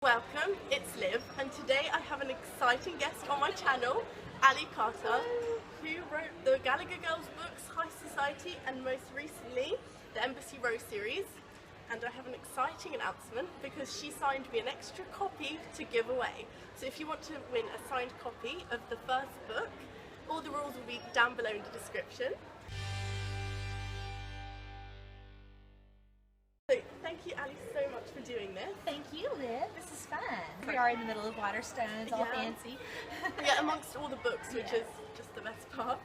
Welcome, it's Liv, and today I have an exciting guest on my channel, Ali Carter, who wrote the Gallagher Girls books, High Society, and most recently, the Embassy Row series. And I have an exciting announcement because she signed me an extra copy to give away. So if you want to win a signed copy of the first book, all the rules will be down below in the description. So thank you, Ali, so much for doing this. Thank you, Liv. This is fun. We are in the middle of Waterstones, all fancy. Yeah, amongst all the books, which Yes. is just the best part.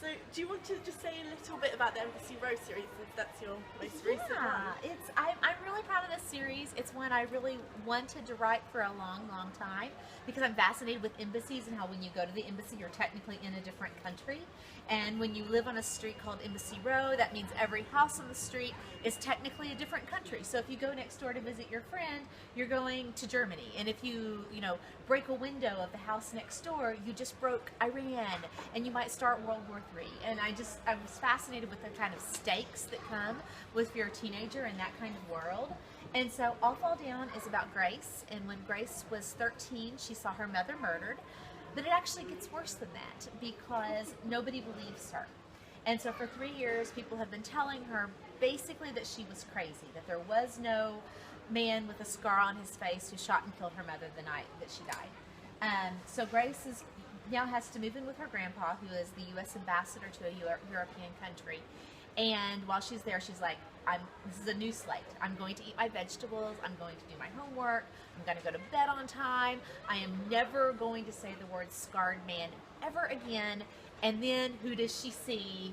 So do you want to just say a little bit about the Embassy Row series, since that's your most recent one? I'm really proud of this series. It's one I really wanted to write for a long, long time because I'm fascinated with embassies and how when you go to the embassy, you're technically in a different country. And when you live on a street called Embassy Row, that means every house on the street is technically a different country. So if you go next door to visit your friend, you're going to Germany. And if you break a window of the house next door, you just broke Iran, and you might start World War III. And I was fascinated with the kind of stakes that come with your teenager in that kind of world. And so All Fall Down is about Grace, and when Grace was 13, she saw her mother murdered. But it actually gets worse than that because nobody believes her. And so for 3 years, people have been telling her basically that she was crazy, that there was no man with a scar on his face who shot and killed her mother the night that she died. So Grace now has to move in with her grandpa, who is the U.S. ambassador to a European country. And while she's there, she's like, this is a new slate. I'm going to eat my vegetables. I'm going to do my homework. I'm going to go to bed on time. I am never going to say the word scarred man ever again. And then who does she see?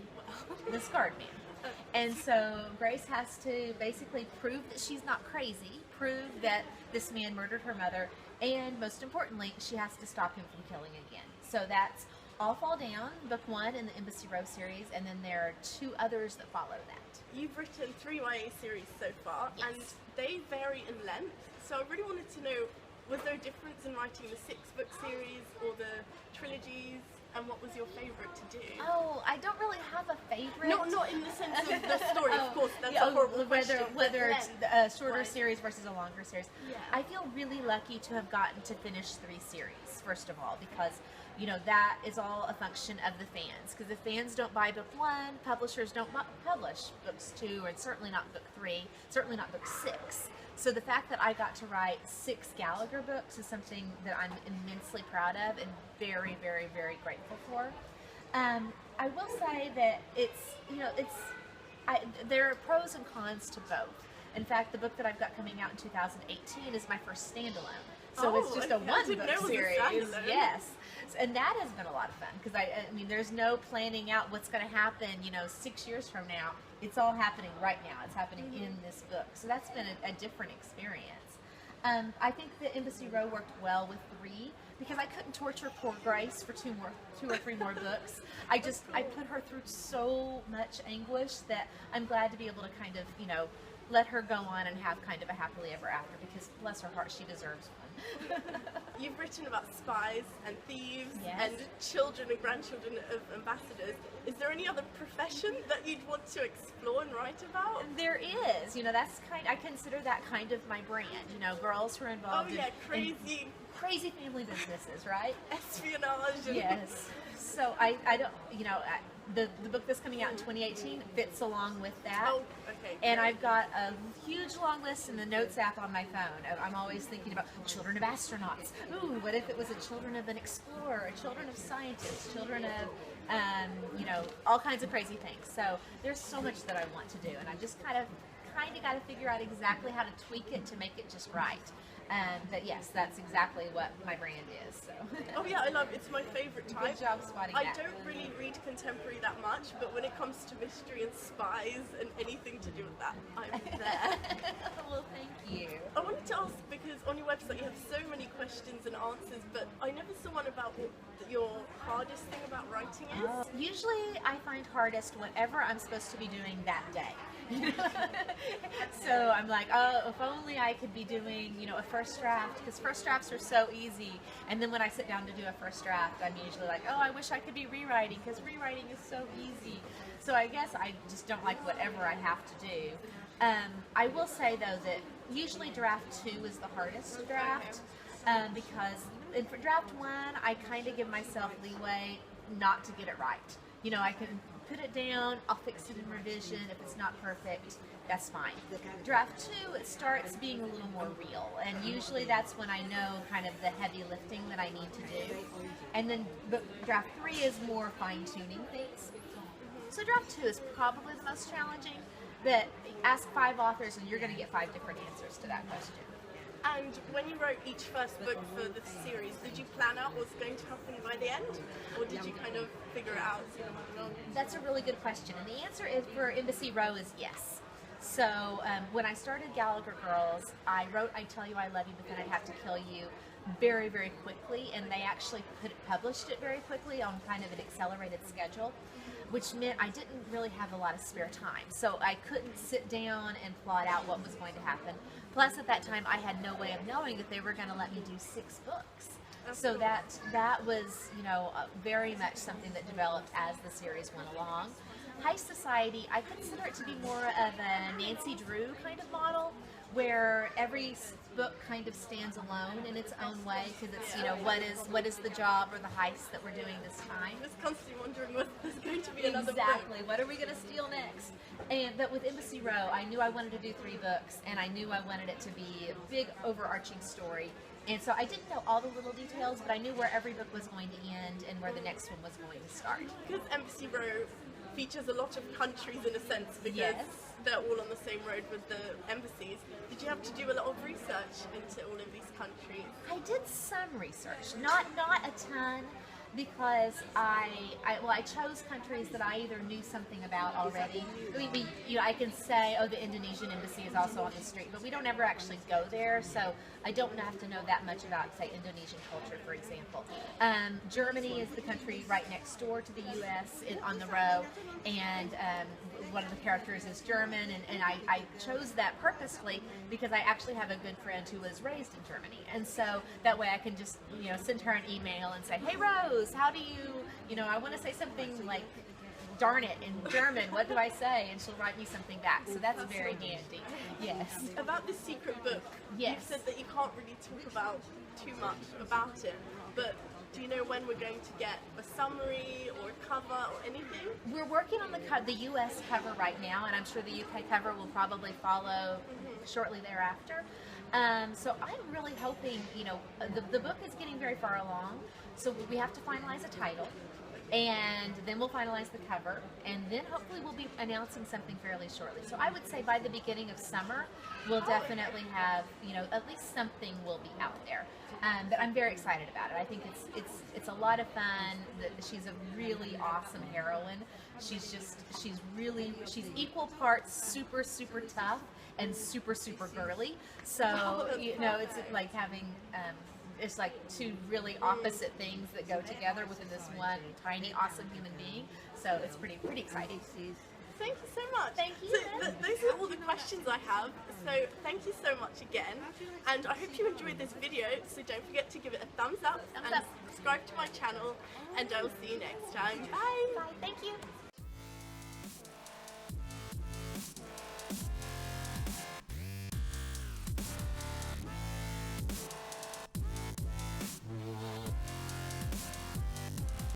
The scarred man. And so Grace has to basically prove that she's not crazy, prove that this man murdered her mother, and most importantly, she has to stop him from killing again. So that's All Fall Down, book 1 in the Embassy Row series, and then there are 2 others that follow that. You've written 3 YA series so far, Yes. and they vary in length. So I really wanted to know, was there a difference in writing the 6-book series or the trilogies? And what was your favourite to do? Oh, I don't really have a favorite. Not in the sense of the story, of course. That's yeah, a horrible question. Whether it's a shorter Right. series versus a longer series. Yeah. I feel really lucky to have gotten to finish 3 series, first of all, because that is all a function of the fans. Because if fans don't buy book 1, publishers don't publish books 2, and certainly not book 3, certainly not book 6. So the fact that I got to write 6 Gallagher books is something that I'm immensely proud of and very, very, very grateful for. I will say that there are pros and cons to both. In fact, the book that I've got coming out in 2018 is my first standalone. So it's just a one-book series. Yes. And that has been a lot of fun because I mean, there's no planning out what's going to happen, 6 years from now. It's all happening right now. It's happening in this book. So that's been a different experience. I think the Embassy Row worked well with 3 because I couldn't torture poor Grace for 2 or 3 more books. I put her through so much anguish that I'm glad to be able to kind of, let her go on and have kind of a happily ever after because bless her heart, she deserves one. You've written about spies and thieves Yes. and children and grandchildren of ambassadors. Is there any other profession that you'd want to explore and write about? There is, I consider that kind of my brand, girls who are involved Oh yeah, in crazy family businesses, right? espionage. And Yes. So I don't, the book that's coming out in 2018 fits along with that. Oh, okay. And great. I've got a huge long list in the Notes app on my phone. I'm always thinking about children of astronauts. Ooh, what if it was a children of an explorer, a children of scientists, children of, all kinds of crazy things. So there's so much that I want to do, and I've just kind of got to figure out exactly how to tweak it to make it just right. But yes, that's exactly what my brand is. So. Oh yeah, I love it. It's my favourite type. Good job spotting I that. don't really read contemporary that much, but when it comes to mystery and spies and anything to do with that, I'm there. Well, thank you. I wanted to ask, because on your website you have so many questions and answers, but I never saw one about what your hardest thing about writing is. Usually I find hardest whatever I'm supposed to be doing that day. So I'm like, oh, if only I could be doing, a first draft, because first drafts are so easy. And then when I sit down to do a first draft, I'm usually like, oh, I wish I could be rewriting, because rewriting is so easy. So I guess I just don't like whatever I have to do. I will say though that Usually draft 2 is the hardest draft, because for draft 1, I kind of give myself leeway not to get it right. You know, I can put it down, I'll fix it in revision. If it's not perfect, that's fine. Draft 2, it starts being a little more real, and usually that's when I know kind of the heavy lifting that I need to do. And then draft 3 is more fine-tuning things. So draft 2 is probably the most challenging, but ask 5 authors and you're going to get 5 different answers to that question. And when you wrote each first book for the series, did you plan out what's going to happen by the end? Or did you kind of figure it out as you went along? That's a really good question. And the answer is for Embassy Row is yes. So when I started Gallagher Girls, I wrote I Tell You I Love You, but then I'd have to kill you very, very quickly. And they actually published it very quickly on kind of an accelerated schedule, which meant I didn't really have a lot of spare time. So I couldn't sit down and plot out what was going to happen. Plus, at that time, I had no way of knowing that they were going to let me do 6 books. So that was, you know, very much something that developed as the series went along. High Society, I consider it to be more of a Nancy Drew kind of model, where every book kind of stands alone in its own way, because it's, you know, what is the job or the heist that we're doing this time. I was constantly wondering whether there's going to be another Exactly. book. What are we going to steal next? But with Embassy Row, I knew I wanted to do 3 books, and I knew I wanted it to be a big overarching story. And so I didn't know all the little details, but I knew where every book was going to end and where the next one was going to start. Because Embassy Row features a lot of countries in a sense, because Yes. they're all on the same road with the embassies. Did you have to do a lot of research into all of these countries? I did some research, not a ton, because I chose countries that I either knew something about already. You know, I can say, oh, the Indonesian embassy is also on the street, but we don't ever actually go there, so I don't have to know that much about, say, Indonesian culture, for example. Germany is the country right next door to the U.S. On the row, and one of the characters is German, and I chose that purposefully because I actually have a good friend who was raised in Germany, and so that way I can just, you know, send her an email and say, hey Rose, how do you know, I want to say something like darn it in German, what do I say? And she'll write me something back, so that's very handy. Yes. About this secret book, Yes. you've said that you can't really talk about too much about it, but do you know when we're going to get a summary or a cover or anything? We're working on the US cover right now, and I'm sure the UK cover will probably follow shortly thereafter. So I'm really hoping, you know, the book is getting very far along, so we have to finalize a title, and then we'll finalize the cover, and then hopefully we'll be announcing something fairly shortly. So I would say by the beginning of summer, we'll definitely have, you know, at least something will be out there. But I'm very excited about it. I think it's a lot of fun. She's a really awesome heroine. She's equal parts super, super tough and super, super girly. So, you know, it's like having, it's like 2 really opposite things that go together within this one tiny, awesome human being. So it's pretty exciting. Thank you so much. Thank you. So those are all the questions I have. So thank you so much again. And I hope you enjoyed this video. So don't forget to give it a thumbs up and subscribe to my channel. And I will see you next time. Bye. Bye. Thank you.